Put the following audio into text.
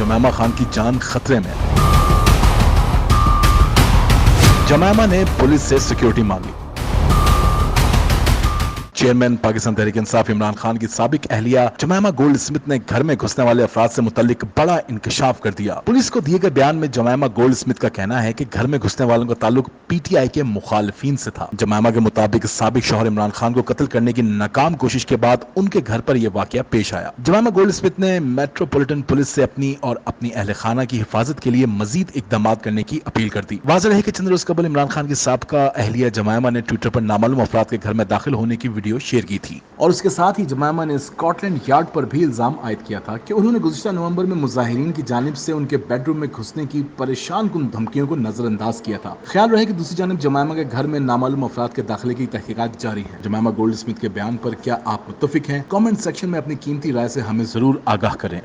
जमैमा खान की जान खतरे में। जमैमा ने पुलिस से सिक्योरिटी मांगी। चेयरमैन पाकिस्तान तहरीक इंसाफ इमरान खान की साबिक अहलिया जमैमा गोल्ड स्मिथ ने घर में घुसने वाले अफराद से मुतल्लिक बड़ा इंकशाफ कर दिया। पुलिस को दिए गए बयान में जमैमा गोल्ड स्मिथ का कहना है कि घर में घुसने वालों का ताल्लुक पीटीआई के मुखालिफिन से था। जमैमा के मुताबिक साबिक शौहर इमरान खान को कत्ल करने की नाकाम कोशिश के बाद उनके घर पर यह वाकया पेश आया। जमैमा गोल्ड स्मिथ ने मेट्रोपॉलिटन पुलिस से अपनी और अपनी अहल खाना की हिफाजत के लिए मजीद इकदाम करने की अपील कर दी। वाज़ेह रहे कि चंद रोज कबल इमरान खान की साबका अहलिया जमैमा ने ट्विटर पर नामालूम अफराद के घर में दाखिल होने की वीडियो शेयर की थी और उसके साथ ही जमैमा ने स्कॉटलैंड यार्ड पर भी इल्जाम आयद किया था कि उन्होंने गुज़िश्ता नवंबर में मुजाहिरीन की जानिब से उनके बेडरूम में घुसने की परेशान कुन धमकियों को नजरअंदाज किया था। ख्याल रहे कि दूसरी जानिब जमैमा के घर में नामालूम अफराद के दाखिले की तहकीकात जारी है। जमैमा गोल्ड स्मिथ के बयान पर क्या आप मुत्तफिक हैं? कमेंट सेक्शन में अपनी कीमती राय से हमें जरूर आगाह करें।